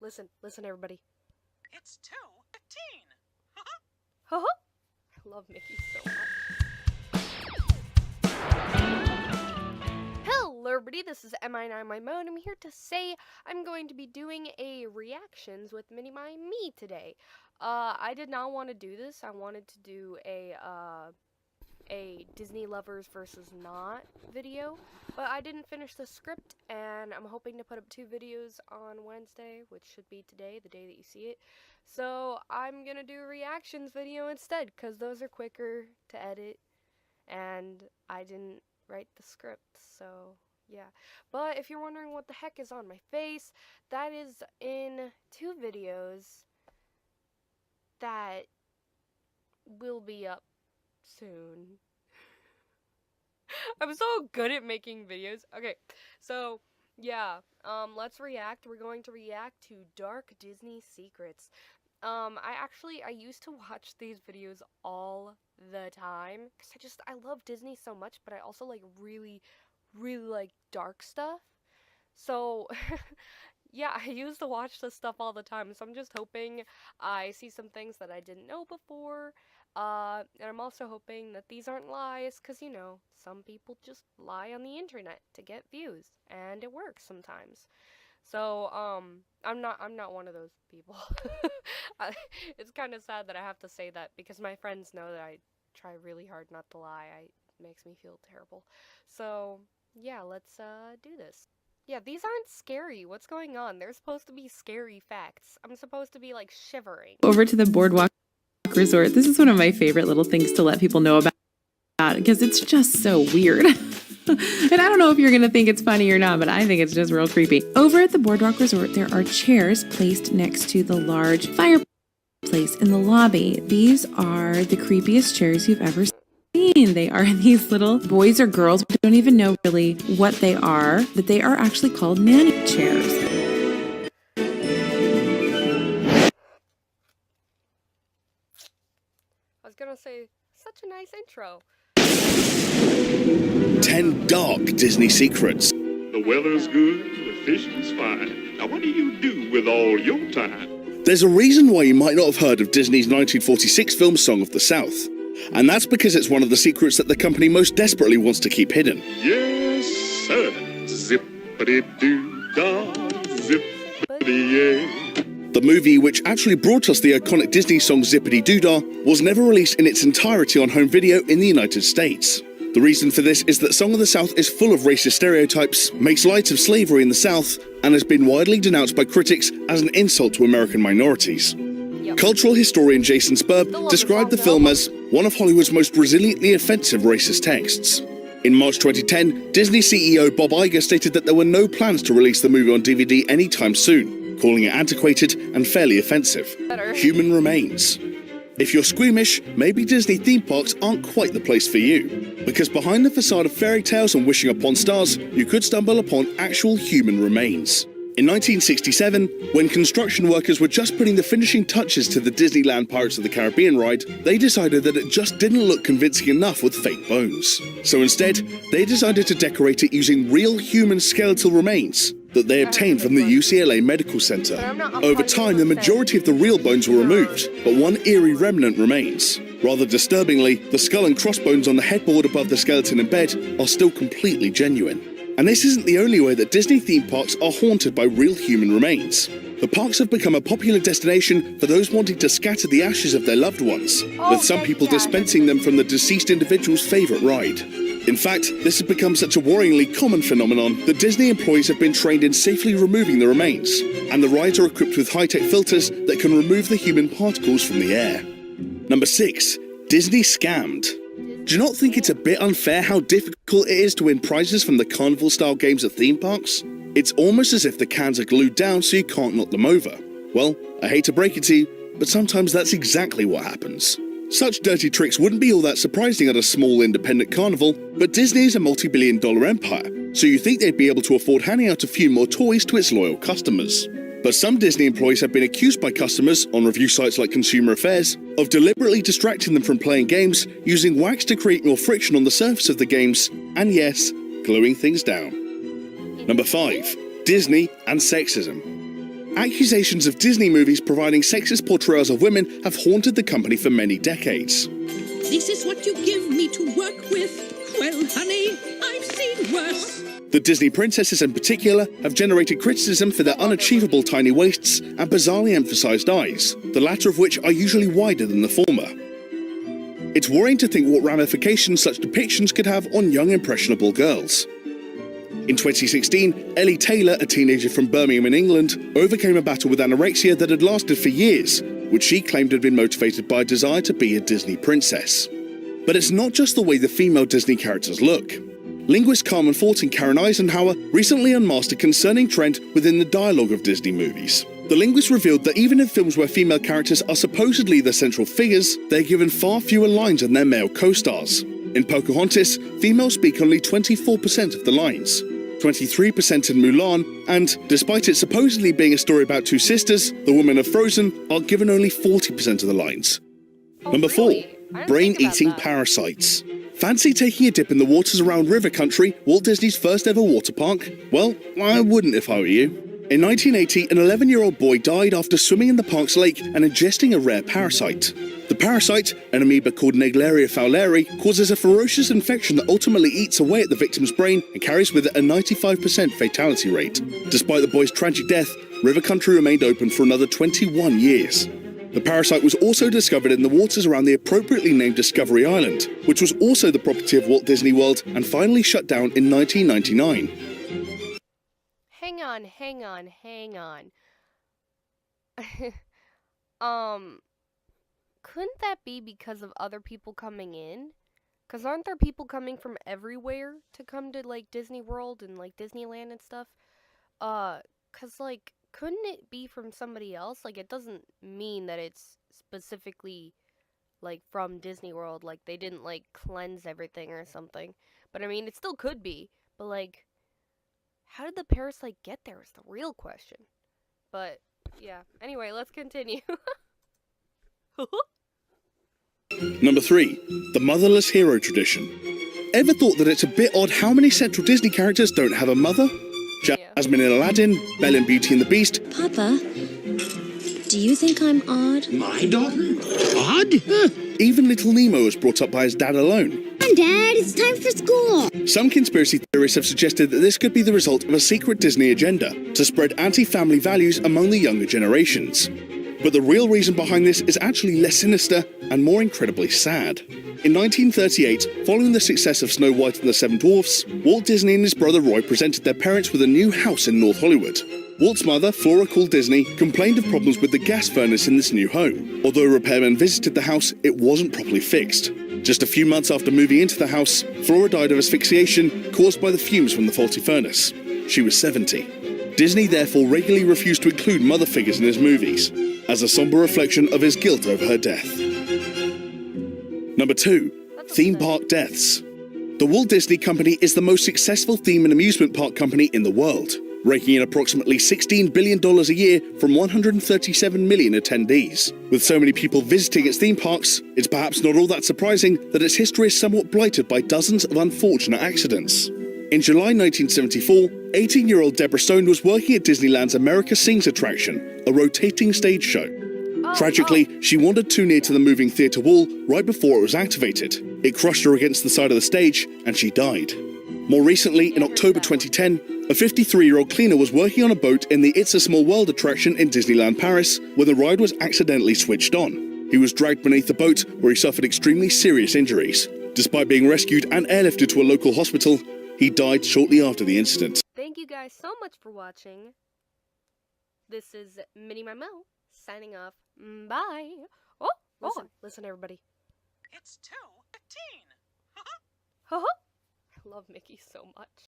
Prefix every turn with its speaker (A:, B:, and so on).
A: Listen, everybody.
B: It's 2:15.
A: Haha. I love Mickey so much. Hello everybody, this is MinimyME, and I'm here to say I'm going to be doing a reactions with MinimyME today. I did not want to do this. I wanted to do a Disney lovers versus not video, but I didn't finish the script, and I'm hoping to put up 2 videos on Wednesday, which should be today, the day that you see it. So I'm gonna do a reactions video instead, because those are quicker to edit, and I didn't write the script, so yeah. But if you're wondering what the heck is on my face, that is in 2 videos that will be up soon. I'm so good at making videos. Okay, so yeah, let's react. We're going to react to Dark Disney Secrets. I used to watch these videos all the time because I love Disney so much, but I also like really like dark stuff. So yeah, I used to watch this stuff all the time, so I'm just hoping I see some things that I didn't know before. And I'm also hoping that these aren't lies, because, you know, some people just lie on the internet to get views, and it works sometimes. So, I'm not one of those people. It's kind of sad that I have to say that, because my friends know that I try really hard not to lie. It makes me feel terrible. So, yeah, let's, do this. Yeah, these aren't scary. What's going on? They're supposed to be scary facts. I'm supposed to be, like, shivering.
C: Over to the boardwalk resort. This is one of my favorite little things to let people know about because it's just so weird. And I don't know if you're going to think it's funny or not, but I think it's just real creepy. Over at the Boardwalk Resort, there are chairs placed next to the large fireplace in the lobby. These are the creepiest chairs you've ever seen. They are these little boys or girls. We don't even know really what they are, but they are actually called nanny chairs.
A: I was gonna say, such a nice intro.
D: 10 dark Disney secrets.
E: The weather's good, the fishing's fine. Now what do you do with all your time?
D: There's a reason why you might not have heard of Disney's 1946 film Song of the South. And that's because it's one of the secrets that the company most desperately wants to keep hidden.
E: Yes, sir. Zippity-doo-dah, zippity-yay.
D: The movie, which actually brought us the iconic Disney song Zippity Doo-Dah, was never released in its entirety on home video in the United States. The reason for this is that Song of the South is full of racist stereotypes, makes light of slavery in the South, and has been widely denounced by critics as an insult to American minorities.
A: Yep.
D: Cultural historian Jason Spurb described the film as one of Hollywood's most resiliently offensive racist texts. In March 2010, Disney CEO Bob Iger stated that there were no plans to release the movie on DVD anytime soon, calling it antiquated and fairly offensive. Human remains. If you're squeamish, maybe Disney theme parks aren't quite the place for you. Because behind the facade of fairy tales and wishing upon stars, you could stumble upon actual human remains. In 1967, when construction workers were just putting the finishing touches to the Disneyland Pirates of the Caribbean ride, they decided that it just didn't look convincing enough with fake bones. So instead, they decided to decorate it using real human skeletal remains that they obtained from the UCLA Medical Center. Over time, the majority of the real bones were removed, but one eerie remnant remains. Rather disturbingly, the skull and crossbones on the headboard above the skeleton in bed are still completely genuine. And this isn't the only way that Disney theme parks are haunted by real human remains. The parks have become a popular destination for those wanting to scatter the ashes of their loved ones, with some people dispensing them from the deceased individual's favorite ride. In fact, this has become such a worryingly common phenomenon that Disney employees have been trained in safely removing the remains, and the rides are equipped with high-tech filters that can remove the human particles from the air. Number 6. Disney scammed. Do you not think it's a bit unfair how difficult it is to win prizes from the carnival-style games at theme parks? It's almost as if the cans are glued down so you can't knock them over. Well, I hate to break it to you, but sometimes that's exactly what happens. Such dirty tricks wouldn't be all that surprising at a small independent carnival, but Disney is a multi-billion-dollar empire, so you think they'd be able to afford handing out a few more toys to its loyal customers. But some Disney employees have been accused by customers, on review sites like Consumer Affairs, of deliberately distracting them from playing games, using wax to create more friction on the surface of the games, and yes, gluing things down. Number 5. Disney and sexism. Accusations of Disney movies providing sexist portrayals of women have haunted the company for many decades.
F: This is what you give me to work with? Well, honey, I've seen worse.
D: The Disney princesses in particular have generated criticism for their unachievable tiny waists and bizarrely emphasized eyes, the latter of which are usually wider than the former. It's worrying to think what ramifications such depictions could have on young impressionable girls. In 2016, Ellie Taylor, a teenager from Birmingham in England, overcame a battle with anorexia that had lasted for years, which she claimed had been motivated by a desire to be a Disney princess. But it's not just the way the female Disney characters look. Linguist Carmen Fort and Karen Eisenhower recently unmasked a concerning trend within the dialogue of Disney movies. The linguist revealed that even in films where female characters are supposedly the central figures, they're given far fewer lines than their male co-stars. In Pocahontas, females speak only 24% of the lines, 23% in Mulan, and, despite it supposedly being a story about two sisters, the women of Frozen are given only 40% of the lines. Number 4. Brain-eating parasites. Fancy taking a dip in the waters around River Country, Walt Disney's first ever water park? Well, I wouldn't if I were you. In 1980, an 11-year-old boy died after swimming in the park's lake and ingesting a rare parasite. The parasite, an amoeba called Naegleria fowleri, causes a ferocious infection that ultimately eats away at the victim's brain and carries with it a 95% fatality rate. Despite the boy's tragic death, River Country remained open for another 21 years. The parasite was also discovered in the waters around the appropriately named Discovery Island, which was also the property of Walt Disney World and finally shut down in 1999.
A: Hang on. Couldn't that be because of other people coming in? Because aren't there people coming from everywhere to come to, like, Disney World and, like, Disneyland and stuff? Because, like, couldn't it be from somebody else? Like, it doesn't mean that it's specifically, like, from Disney World. Like, they didn't, like, cleanse everything or something. But, I mean, it still could be. But, like, how did the parasite get there is the real question. But, yeah. Anyway, let's continue.
D: Number 3. The motherless hero tradition. Ever thought that it's a bit odd how many central Disney characters don't have a mother? Jasmine in Aladdin, Belle in Beauty and the Beast.
G: Papa, do you think I'm odd?
H: My daughter? Odd?
D: Even little Nemo was brought up by his dad alone.
G: Come on, Dad, it's time for school.
D: Some conspiracy theorists have suggested that this could be the result of a secret Disney agenda to spread anti-family values among the younger generations. But the real reason behind this is actually less sinister and more incredibly sad. In 1938, following the success of Snow White and the Seven Dwarfs, Walt Disney and his brother Roy presented their parents with a new house in North Hollywood. Walt's mother, Flora Cool Disney, complained of problems with the gas furnace in this new home. Although repairmen visited the house, it wasn't properly fixed. Just a few months after moving into the house, Flora died of asphyxiation caused by the fumes from the faulty furnace. She was 70. Disney therefore regularly refused to include mother figures in his movies, as a somber reflection of his guilt over her death. Number 2. Theme park deaths. The Walt Disney Company is the most successful theme and amusement park company in the world, raking in approximately $16 billion a year from 137 million attendees. With so many people visiting its theme parks, it's perhaps not all that surprising that its history is somewhat blighted by dozens of unfortunate accidents. In July 1974, 18-year-old Deborah Stone was working at Disneyland's America Sings attraction, a rotating stage show. Tragically, she wandered too near to the moving theatre wall right before it was activated. It crushed her against the side of the stage, and she died. More recently, in October 2010, a 53-year-old cleaner was working on a boat in the It's a Small World attraction in Disneyland Paris, where the ride was accidentally switched on. He was dragged beneath the boat, where he suffered extremely serious injuries. Despite being rescued and airlifted to a local hospital, he died shortly after the incident.
A: Thank you guys so much for watching. This is MinimyME signing off. Bye. Oh, listen everybody.
B: It's 2:15.
A: I love Mickey so much.